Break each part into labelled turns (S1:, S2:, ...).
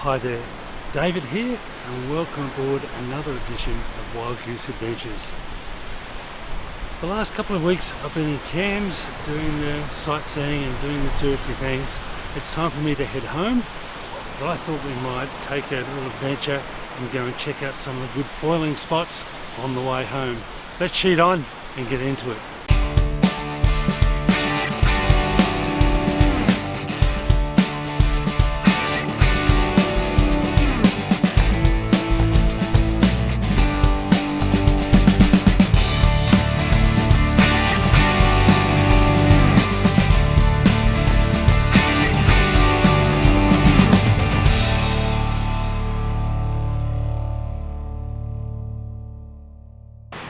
S1: Hi there, David here, and welcome aboard another edition of Wild Goose Adventures. The last couple of weeks I've been in Cairns doing the sightseeing and doing the touristy things. It's time for me to head home, but I thought we might take a little adventure and go and check out some of the good foiling spots on the way home. Let's sheet on and get into it.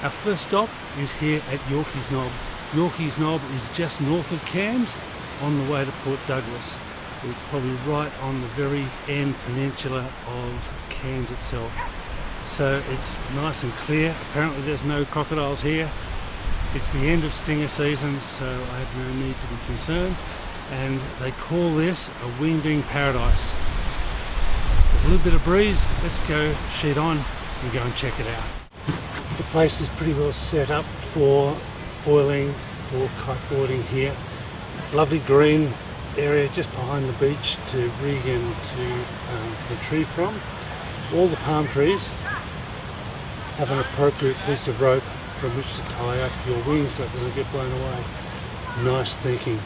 S1: Our first stop is here at Yorkeys Knob. Yorkeys Knob is just north of Cairns on the way to Port Douglas. It's probably right on the very end peninsula of Cairns itself. So it's nice and clear. Apparently there's no crocodiles here. It's the end of stinger season, so I have no need to be concerned. And they call this a wingding paradise. There's a little bit of breeze. Let's go sheet on and go and check it out. The place is pretty well set up for foiling, for kiteboarding here. Lovely green area just behind the beach to rig and to retrieve from. All the palm trees have an appropriate piece of rope from which to tie up your wings so it doesn't get blown away. Nice thinking.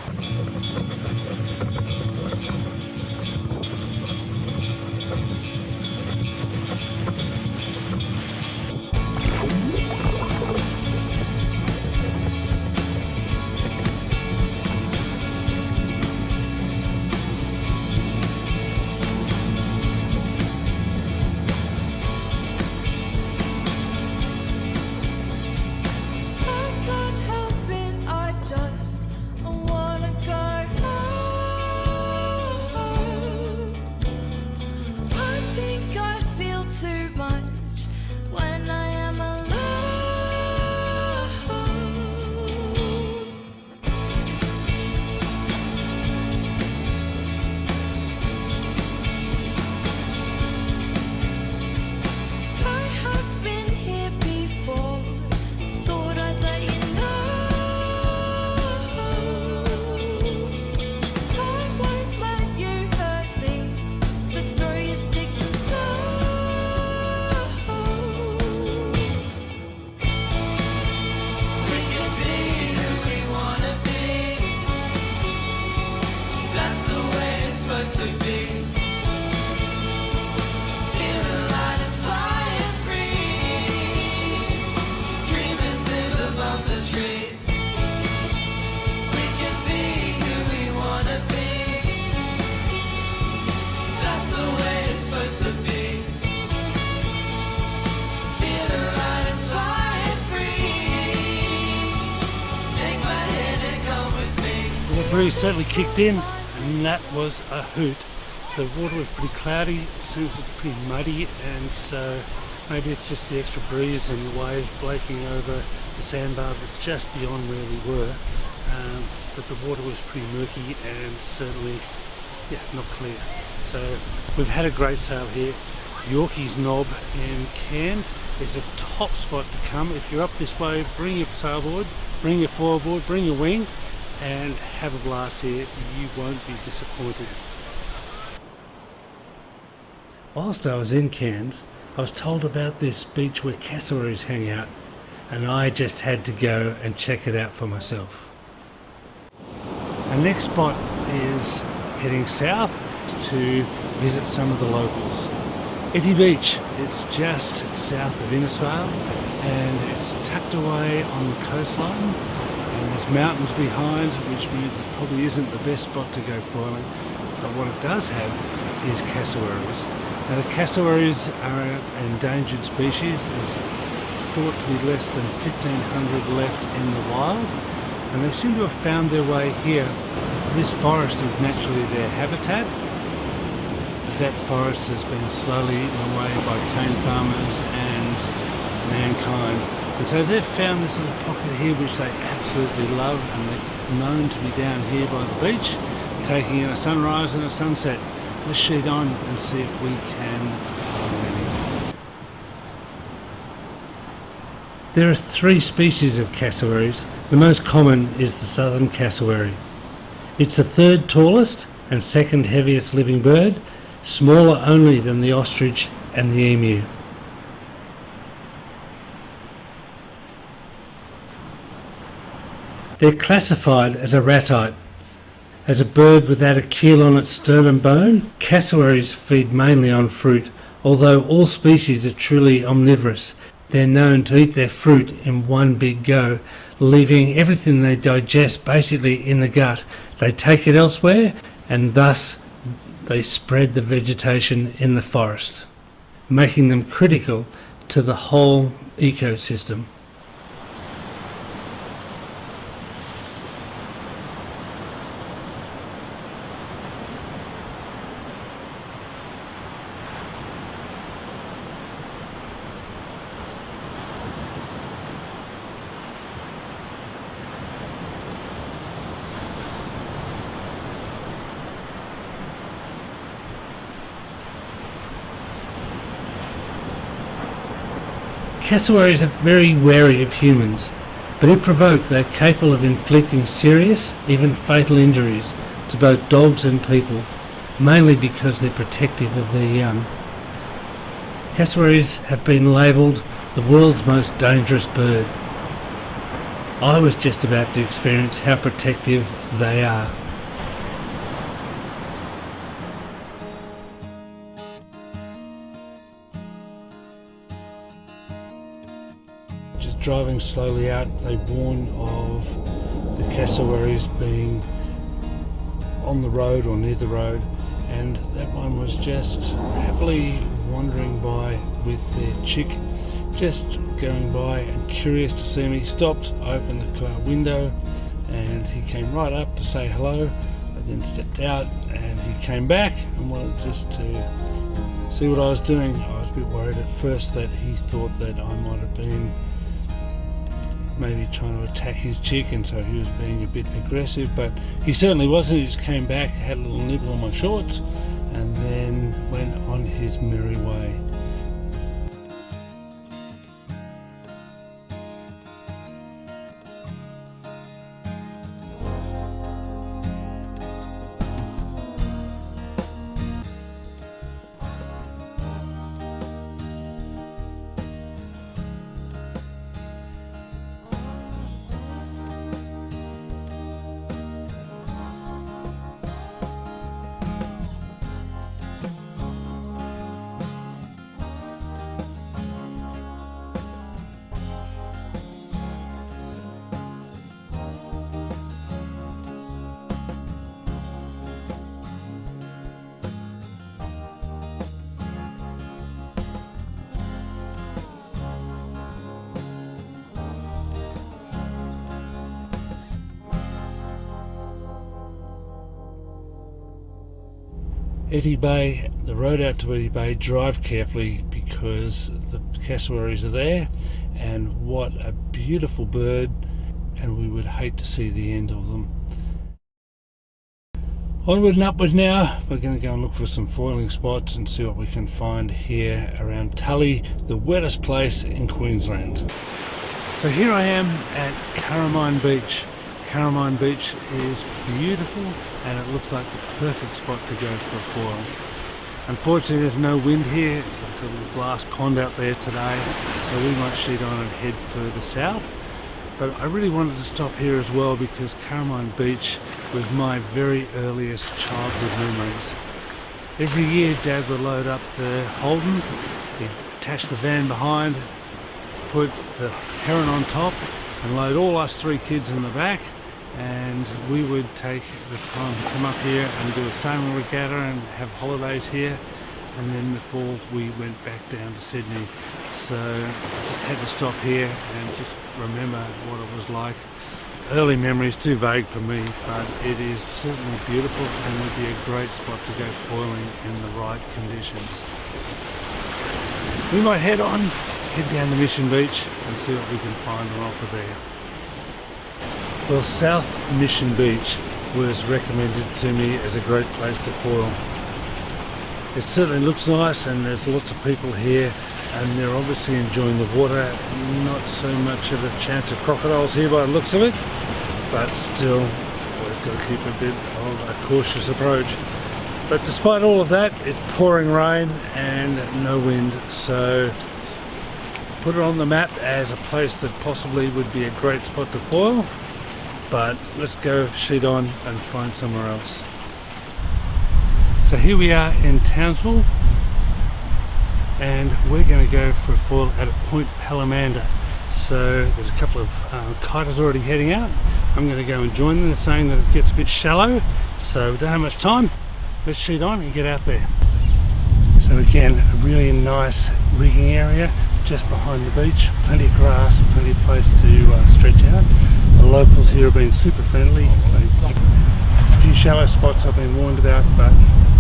S1: The breeze certainly kicked in, and that was a hoot. The water was pretty cloudy, it seems it's pretty muddy, and so maybe it's just the extra breeze and the waves breaking over the sandbar that's just beyond where we were. But the water was pretty murky and certainly not clear. So we've had a great sail here. Yorkeys Knob in Cairns is a top spot to come. If you're up this way, bring your sailboard, bring your foilboard, bring your wing, and have a blast here. You won't be disappointed. Whilst I was in Cairns, I was told about this beach where cassowaries hang out, and I just had to go and check it out for myself. Our next spot is heading south to visit some of the locals. Etty Beach, it's just south of Innisfail, and it's tucked away on the coastline. And there's mountains behind, which means it probably isn't the best spot to go foiling. But what it does have is cassowaries. Now the cassowaries are an endangered species. There's thought to be less than 1,500 left in the wild. And they seem to have found their way here. This forest is naturally their habitat. But that forest has been slowly eaten away by cane farmers and mankind. And so they've found this little pocket here which they absolutely love, and they're known to be down here by the beach taking in a sunrise and a sunset. let's sheet on and see if we can find any. There are 3 species of cassowaries. The most common is the southern cassowary. It's the 3rd tallest and 2nd heaviest living bird, smaller only than the ostrich and the emu. They're classified as a ratite. As a bird without a keel on its sternum bone, cassowaries feed mainly on fruit. Although all species are truly omnivorous, they're known to eat their fruit in one big go, leaving everything they digest basically in the gut. They take it elsewhere, and thus they spread the vegetation in the forest, making them critical to the whole ecosystem. Cassowaries are very wary of humans, but if provoked they are capable of inflicting serious, even fatal injuries to both dogs and people, mainly because they're protective of their young. Cassowaries have been labelled the world's most dangerous bird. I was just about to experience how protective they are. Just driving slowly out, they warn of the cassowaries being on the road or near the road, and that one was just happily wandering by with their chick, just going by and curious to see me. Stopped, opened the car window, and he came right up to say hello. I then stepped out and he came back and wanted just to see what I was doing. I was a bit worried at first that he thought that I might have been maybe trying to attack his chick, and so he was being a bit aggressive, but he certainly wasn't. He just came back, had a little nibble on my shorts, and then went on his merry way. Eddy Bay, the road out to Eddy Bay, drive carefully because the cassowaries are there, and what a beautiful bird, and we would hate to see the end of them. Onward and upward now. We're going to go and look for some foiling spots and see what we can find here around Tully, the wettest place in Queensland. So here I am at Cassowary Beach. Cassowary Beach is beautiful, and it looks like the perfect spot to go for a foil. Unfortunately there's no wind here, it's like a little glass pond out there today, so we might sheet on and head further south. But I really wanted to stop here as well because Cassowary Beach was my very earliest childhood memories. Every year Dad would load up the Holden, he'd attach the van behind, put the Heron on top and load all us 3 kids in the back, and we would take the time to come up here and do a sailing regatta and have holidays here, and then before we went back down to Sydney. So I just had to stop here and just remember what it was like. Early memories, too vague for me, but it is certainly beautiful and would be a great spot to go foiling in the right conditions. We might head down to Mission Beach and see what we can find on offer there. Well, South Mission Beach was recommended to me as a great place to foil. It certainly looks nice, and there's lots of people here, and they're obviously enjoying the water. Not so much of a chance of crocodiles here by the looks of it, but still, always got to keep a bit of a cautious approach. But despite all of that, it's pouring rain and no wind, so put it on the map as a place that possibly would be a great spot to foil, but let's go sheet on and find somewhere else. So here we are in Townsville, and we're going to go for a foil at Point Palomanda. So there's a couple of kiters already heading out. I'm going to go and join them. They're saying that it gets a bit shallow, so we don't have much time. Let's sheet on and get out there. So again, a really nice rigging area just behind the beach. Plenty of grass, plenty of place to stretch out. The locals here have been super friendly. A few shallow spots I've been warned about, but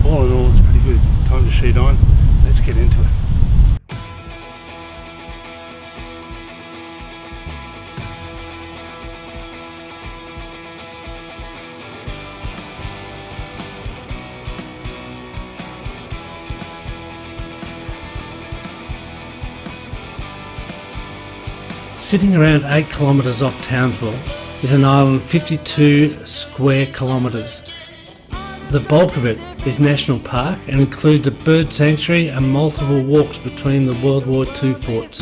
S1: all in all it's pretty good. Time to sheet on. Let's get into it. Sitting around 8 kilometres off Townsville is an island 52 square kilometres. The bulk of it is national park and includes a bird sanctuary and multiple walks between the World War II forts.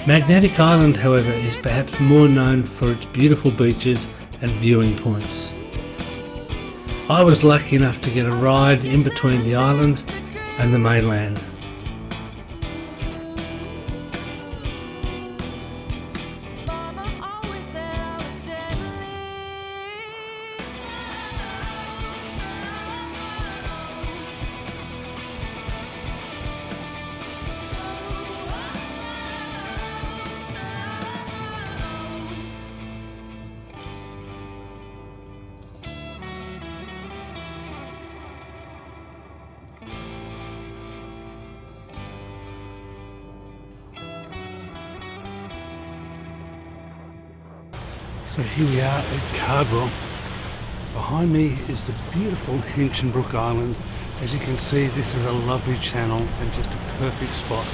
S1: Magnetic Island, however, is perhaps more known for its beautiful beaches and viewing points. I was lucky enough to get a ride in between the island and the mainland. So here we are at Cardwell. Behind me is the beautiful Hinchenbrook Island. As you can see, this is a lovely channel and just a perfect spot.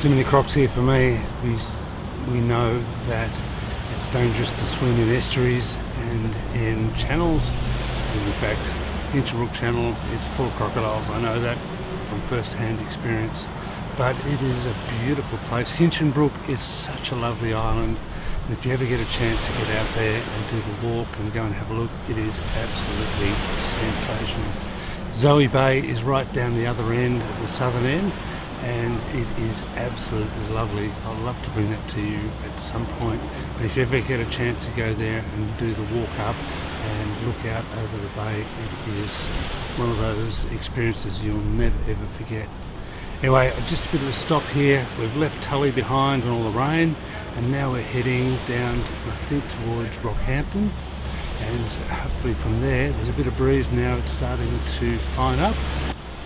S1: Too many crocs here for me. We know that it's dangerous to swim in estuaries and in channels. And in fact, Hinchenbrook Channel is full of crocodiles. I know that from first-hand experience. But it is a beautiful place. Hinchenbrook is such a lovely island. And if you ever get a chance to get out there and do the walk and go and have a look, it is absolutely sensational. Zoe Bay is right down the other end, at the southern end, and it is absolutely lovely. I'd love to bring that to you at some point, but if you ever get a chance to go there and do the walk up and look out over the bay, it is one of those experiences you'll never ever forget. Anyway, just a bit of a stop here. We've left Tully behind and all the rain, and now we're heading down, I think, towards Rockhampton, and hopefully from there's a bit of breeze now. It's starting to fine up.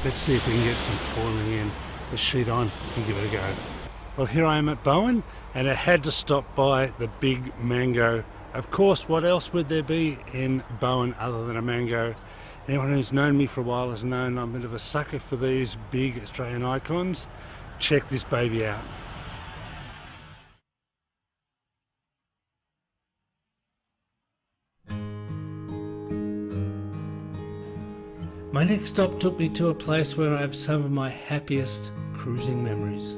S1: Let's see if we can get some foiling in. Let's sheet on and give it a go. Well, here I am at Bowen, and I had to stop by the big mango. Of course, what else would there be in Bowen other than a mango? Anyone who's known me for a while has known I'm a bit of a sucker for these big Australian icons. Check this baby out. My next stop took me to a place where I have some of my happiest cruising memories.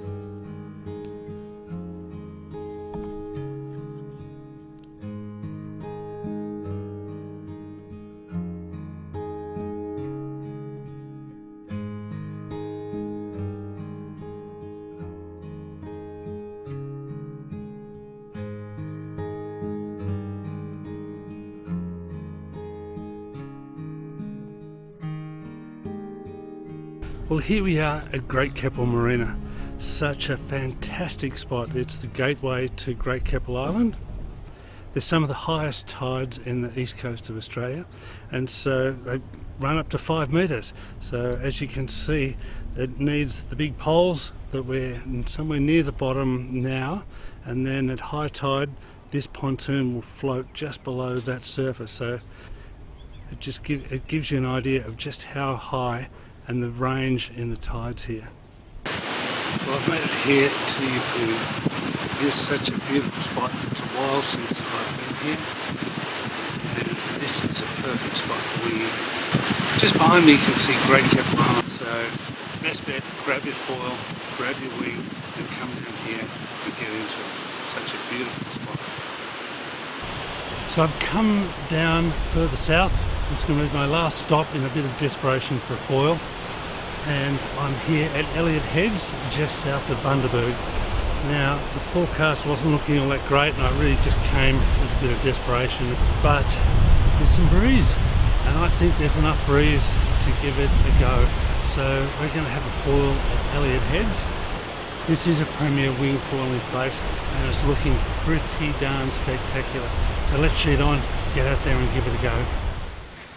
S1: Well, here we are at Great Keppel Marina. Such a fantastic spot. It's the gateway to Great Keppel Island. There's some of the highest tides in the east coast of Australia, and so they run up to 5 metres. So as you can see, it needs the big poles that we're somewhere near the bottom now, and then at high tide this pontoon will float just below that surface. So it gives you an idea of just how high and the range in the tides here. Well, I've made it here to Yeppoon. It is such a beautiful spot. It's a while since I've been here, and this is a perfect spot for winging. Just behind me you can see Great Keppel Island, so best bet, grab your foil, grab your wing and come down here and get into it. Such a beautiful spot. So I've come down further south. It's going to be my last stop in a bit of desperation for a foil, and I'm here at Elliott Heads just south of Bundaberg. Now the forecast wasn't looking all that great and I really just came with a bit of desperation, but there's some breeze and I think there's enough breeze to give it a go. So we're going to have a foil at Elliott Heads. This is a premier wing foiling place and it's looking pretty darn spectacular. So let's sheet on, get out there and give it a go.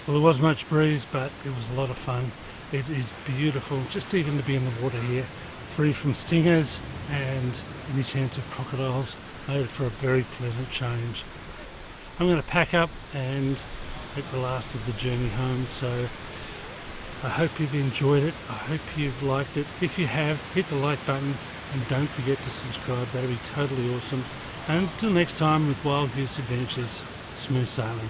S1: Well, there was much breeze, but it was a lot of fun. It is beautiful just even to be in the water here, free from stingers and any chance of crocodiles. Made it for a very pleasant change. I'm going to pack up and take the last of the journey home, so I hope you've enjoyed it. I hope you've liked it. If you have, hit the like button and don't forget to subscribe. That'll be totally awesome. And until next time with Wild Goose Adventures, smooth sailing.